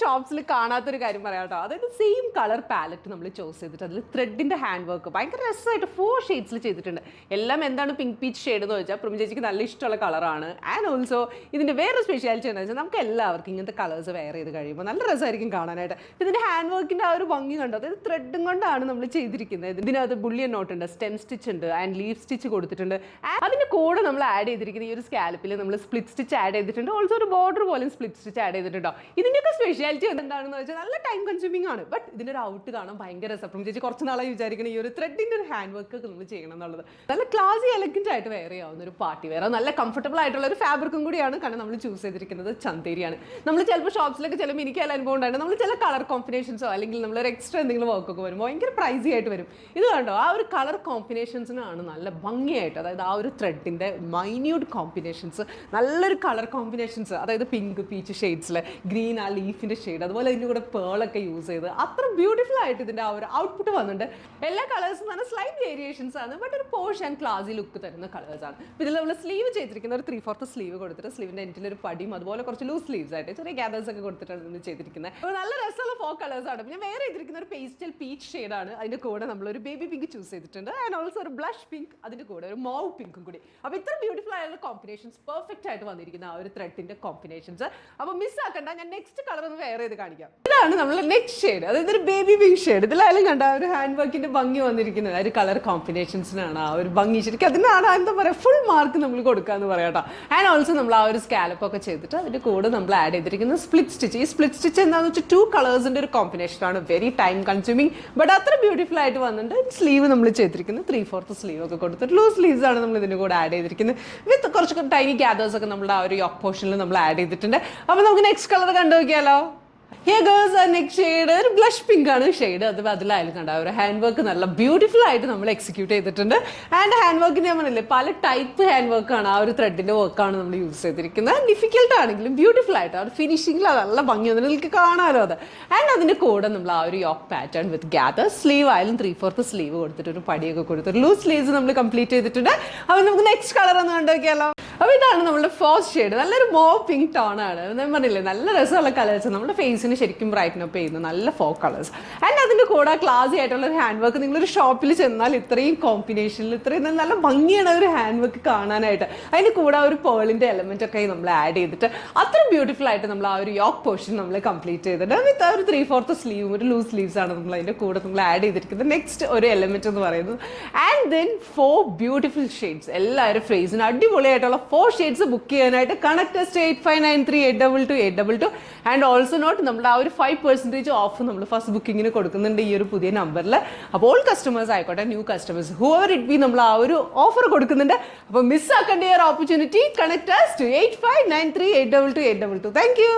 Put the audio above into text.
ഷോപ്സിൽ കാണാത്തൊരു കാര്യം പറയാം കേട്ടോ. അതായത് സെയിം കളർ പാലറ്റ് നമ്മൾ ചൂസ് ചെയ്തിട്ട് അതിൽ ത്രെഡിന്റെ ഹാൻഡ് വർക്ക് ഭയങ്കര രസമായിട്ട് 4 ഷെയ്ഡ്സിൽ ചെയ്തിട്ടുണ്ട്. എല്ലാം എന്താണ് പിങ്ക് പീച്ച് ഷെയ്ഡ് എന്ന് വെച്ചാൽ പ്രമി ചേച്ചിക്ക് നല്ല ഇഷ്ടമുള്ള കളറാണ്. ആൻഡ് ഓൾസോ ഇതിന്റെ വേറെ സ്പെഷ്യാലിറ്റി എന്താ വെച്ചാൽ നമുക്ക് എല്ലാവർക്കും ഇങ്ങനത്തെ കളേഴ്സ് വെയർ ചെയ്ത് കഴിയുമ്പോൾ നല്ല രസമായിരിക്കും കാണാനായിട്ട്. ഇതിന്റെ ഹാൻഡ് വർക്കിന്റെ ആ ഒരു ഭംഗി കണ്ടോ, അതായത് ത്രെഡും കൊണ്ടാണ് നമ്മൾ ചെയ്തിരിക്കുന്നത്. ഇതിനകത്ത് ബുള്ളിയൻ നോട്ട് ഉണ്ട്, സ്റ്റെം സ്റ്റിച്ച് ഉണ്ട്, ആൻഡ് ലീഫ് സ്റ്റിച്ച് കൊടുത്തിട്ടുണ്ട്. അതിന്റെ കൂടെ നമ്മൾ ആഡ് ചെയ്തിരിക്കുന്ന ഈ ഒരു സ്കാലപ്പിൽ നമ്മൾ സ്പ്ലിറ്റ് സ്റ്റിച്ച് ആഡ് ചെയ്തിട്ടുണ്ട്. ഓൾസോ ഒരു ബോർഡർ പോലെ സ്പ്ലിറ്റ് സ്റ്റിച്ച് ആഡ് ചെയ്തിട്ടുണ്ടോ. ഇതിന്റെയൊക്കെ സ്പെഷ്യാലിറ്റി എന്താണെന്ന് വെച്ചാൽ നല്ല ടൈം കൺസ്യൂമിംഗ് ആണ്, ബട്ട് ഇതിന്റെ ഒരു ഔട്ട് കാണാൻ ഭയങ്കര രസം. ചേച്ചി കുറച്ച് നാളായി വിചാരിക്കണം ഈ ഒരു ത്രെഡിന്റെ ഒരു ഹാൻഡ് വർക്ക് ഒക്കെ നമ്മൾ ചെയ്യണം എന്നുള്ളത്. നല്ല ക്ലാസി എലഗന്റ് ആയിട്ട് വെയർ ചെയ്യാവുന്ന ഒരു പാർട്ടി വെയർ, നല്ല കംഫർട്ടബിൾ ആയിട്ടുള്ള ഒരു ഫാബ്രിക്കും കൂടിയാണ്. കാരണം നമ്മൾ ചൂസ് ചെയ്തിരിക്കുന്നത് ചന്തേരിയാണ്. നമ്മൾ ചിലപ്പോൾ ഷോപ്സിലൊക്കെ ചിലപ്പോൾ എനിക്ക് അനുഭവം ഉണ്ടായിരുന്നു, നമ്മൾ ചില കളർ കോമ്പിനേഷൻസോ അല്ലെങ്കിൽ നമ്മളൊരു എക്സ്ട്രാ എന്തെങ്കിലും വർക്കൊക്കെ വരും ഭയങ്കര പ്രൈസി ആയിട്ട് വരും. ഇത് കണ്ടോ, ആ ഒരു കളർ കോമ്പിനേഷൻസിനാണ് നല്ല ഭംഗിയായിട്ട്, അതായത് ആ ഒരു ത്രെഡിന്റെ മൈന്യൂട്ട് കോമ്പിനേഷൻസ്, നല്ലൊരു കളർ കോമ്പിനേഷൻസ്, അതായത് പിങ്ക് പീച്ച് ഷെയ്ഡ്സിൽ ഗ്രീൻ ആ ലീഫിന്റെ ഷെയ്ഡ്, അതുപോലെ ഇതിൻ്റെ കൂടെ പേളൊക്കെ യൂസ് ചെയ്ത് അത്ര ബ്യൂട്ടിഫുൾ ആയിട്ട് ഇതിന്റെ ആ ഒരു ഔട്ട്പുട്ട് വന്നിട്ടുണ്ട്. എല്ലാ കളേഴ്സും തന്നെ സ്ലൈറ്റ് വേരിയേഷൻസ് ആണ്, ബട്ട് ഒരു പോഷ് ആൻഡ് ക്ലാസി ലുക്ക് തരുന്ന കളേഴ്സ് ആണ്. ഇതിൽ നമ്മൾ സ്ലീവ് ചെയ്തിരിക്കുന്ന ഒരു 3/4 സ്ലീവ് കൊടുത്തിട്ട് സ്ലീവിന്റെ എൻഡിൽ ഒരു പടിയും അതുപോലെ കുറച്ച് ലൂസ് സ്ലീവ്സ് ആയിട്ട് ചെറിയ ഗ്യാദേഴ്സ് ഒക്കെ കൊടുത്തിട്ടാണ് നമ്മൾ ചെയ്തിരിക്കുന്നത്. അപ്പോൾ നല്ല രസമുള്ള 4 കളേഴ്സ് ആണ്. പിന്നെ വേറെ ചെയ്തിരിക്കുന്ന ഒരു പേസ്റ്റൽ പീച്ച് ഷെയ്ഡാണ്. അതിന്റെ കൂടെ നമ്മൾ ഒരു ബേബി പിങ്ക് ചൂസ് ചെയ്തിട്ടുണ്ട്, ആൻഡ് ഓൾസോ ഒരു ബ്ലഷ് പിങ്ക്, അതിന്റെ കൂടെ ഒരു മൗ പിങ്കും കൂടി. അപ്പോൾ ഇത്ര ബ്യൂട്ടിഫുൾ ആയുള്ള കോമ്പിനേഷൻസ് പെർഫെക്റ്റ് ആയിട്ട് വന്നിരിക്കുന്ന ആ ഒരു ത്രെഡിന്റെ കോമ്പിനേഷൻസ്. അപ്പോൾ മിസ് ആക്കണ്ട, ഞാൻ നെക്സ്റ്റ് കളർ ഒന്ന് വെയർ ചെയ്ത് കാണിക്കാം. ഇതാണ് നമ്മുടെ നെക്സ്റ്റ് ഷെയ്ഡ്, അതായത് ഒരു ബേബി പിങ്ക് ഷെയ്ഡ്. ഇതിലായാലും കണ്ട ഒരു ഹാൻഡ് വർക്കിന്റെ ഭംഗി വന്നിരിക്കുന്നത് ആ ഒരു കളർ കോമ്പിനേഷൻസിനാണ് ആ ഒരു ഭംഗി. ശരിക്കും അതിനാണ് എന്താ പറയുക, ഫുൾ മാർക്ക് നമ്മൾ കൊടുക്കാന്ന് പറയാം കേട്ടോ. ആൻഡ് ഓൾസോ നമ്മൾ ആ ഒരു സ്കാലപ്പ് ഒക്കെ ചെയ്തിട്ട് അതിന്റെ കൂടെ നമ്മൾ ആഡ് ചെയ്തിരിക്കുന്ന സ്പ്ലിറ്റ് സ്റ്റിച്ച്. ഈ സ്പ്ലിറ്റ് സ്റ്റിച്ച് എന്താണെന്ന് വെച്ചാൽ 2 കളേഴ്സിന്റെ ഒരു കോമ്പിനേഷൻ ആണ്, വെരി ടൈം കൺസ്യൂമിങ്, ബട്ട് അത്ര ബ്യൂട്ടിഫുൾ ആയിട്ട് വന്നിട്ടുണ്ട്. സ്ലീവ് നമ്മൾ ചെയ്തിരിക്കുന്നത് 3/4 സ്ലീവ് ഒക്കെ കൊടുത്തിട്ട് ലൂസ് സ്ലീവ്സ് ആണ് നമ്മൾ ഇതിന്റെ കൂടെ ആഡ് ചെയ്തിരിക്കുന്നത്. വിത്ത് കുറച്ച് ടൈനി ഗ്യാദേഴ്സ് ഒക്കെ നമ്മുടെ ആ ഒരു യോക്ക് പോർഷനിൽ നമ്മൾ ആഡ് ചെയ്തിട്ടുണ്ട്. അപ്പോൾ നമുക്ക് നെക്സ്റ്റ് കളർ കണ്ടു നോക്കിയാലോ. ഹിയർ ഗോസ് ആ നെക്സ്റ്റ് ഷെയ്ഡ്, ഒരു ബ്ലഷ് പിങ്ക് ആണ് ഷെയ്ഡ്. അത് അതിലായാലും കണ്ട ഒരു ഹാൻഡ് വർക്ക് നല്ല ബ്യൂട്ടിഫുൾ ആയിട്ട് നമ്മൾ എക്സിക്യൂട്ട് ചെയ്തിട്ടുണ്ട്. ആൻഡ് ഹാൻഡ് വർക്കിന് ഞാൻ പറഞ്ഞില്ലേ പല ടൈപ്പ് ഹാൻഡ് വർക്കാണ്, ആ ഒരു ത്രെഡിന്റെ വർക്കാണ് നമ്മൾ യൂസ് ചെയ്തിരിക്കുന്നത്. ഡിഫിക്കൽട്ട് ആണെങ്കിലും ബ്യൂട്ടിഫുൾ ആയിട്ട് ആ ഒരു ഫിനിഷിംഗിൽ നല്ല ഭംഗി വന്നിട്ട് നിങ്ങൾക്ക് കാണാമല്ലോ അത്. ആൻഡ് അതിന്റെ കൂടെ നമ്മൾ ആ ഒരു yoke pattern with gather sleeve ആയാലും 3/4 സ്ലീവ് കൊടുത്തിട്ട് ഒരു പടിയൊക്കെ കൊടുത്തിട്ട് ലൂസ് സ്ലീവ്സ് നമ്മൾ കംപ്ലീറ്റ് ചെയ്തിട്ടുണ്ട്. അപ്പോൾ നമുക്ക് നെക്സ്റ്റ് കളർ ഒന്ന് കണ്ടു നോക്കിയാലോ. അപ്പോൾ ഇതാണ് നമ്മുടെ ഫസ്റ്റ് ഷെയ്ഡ്, നല്ലൊരു മോ പിങ്ക് ടോൺ ആണ്. ഞാൻ പറഞ്ഞില്ലേ നല്ല രസമുള്ള കളേഴ്സ്, നമ്മുടെ ഫേസിന് ശരിക്കും ബ്രൈറ്റൻ അപ്പ് ചെയ്യുന്ന നല്ല 4 കളേഴ്സ്. ആൻഡ് അതിൻ്റെ കൂടെ ക്ലാസി ആയിട്ടുള്ള ഒരു ഹാൻഡ് വർക്ക്. നിങ്ങളൊരു ഷോപ്പിൽ ചെന്നാൽ ഇത്രയും കോമ്പിനേഷനിൽ ഇത്രയും നല്ല ഭംഗിയാണ് ഒരു ഹാൻഡ് വർക്ക് കാണാനായിട്ട്. അതിന് കൂടെ ഒരു പേളിൻ്റെ എലമെന്റ് ഒക്കെ നമ്മൾ ആഡ് ചെയ്തിട്ട് അത്ര ബ്യൂട്ടിഫുൾ ആയിട്ട് നമ്മൾ ആ ഒരു യോക്ക് പോർഷൻ നമ്മൾ കംപ്ലീറ്റ് ചെയ്തിട്ട് വിത്ത് ആ ഒരു 3/4 സ്ലീവും ഒരു ലൂസ് സ്ലീവ്സ് ആണ് നമ്മൾ അതിൻ്റെ കൂടെ നമ്മൾ ആഡ് ചെയ്തിരിക്കുന്നത്. നെക്സ്റ്റ് ഒരു എലമെന്റ് എന്ന് പറയുന്നത്. ആൻഡ് ദെൻ 4 ബ്യൂട്ടിഫുൾ ഷെയ്ഡ്സ്, എല്ലാവരും ഫേസിന് അടിപൊളിയായിട്ടുള്ള 4 ഷെയ്ഡ്സ് ബുക്ക് ചെയ്യാനായിട്ട് കണക്ട് 8593822822. ആൻഡ് ഓൾസോ നോട്ട് നമ്മുടെ ആ ഒരു 5% ഓഫ് നമ്മൾ ഫസ്റ്റ് ബുക്കിങ്ങിന് കൊടുക്കുന്നുണ്ട് ഈ ഒരു പുതിയ നമ്പറിൽ. അപ്പോൾ ഓൾ കസ്റ്റമേഴ്സ് ആയിക്കോട്ടെ new customers Hoover it be നമ്മൾ ആ ഒരു ഓഫർ കൊടുക്കുന്നുണ്ട്. അപ്പോൾ മിസ് ആക്കേണ്ട ഈ ഒരു ഓപ്പർച്യൂണിറ്റി. കണക്ട് 8593822822. Thank you.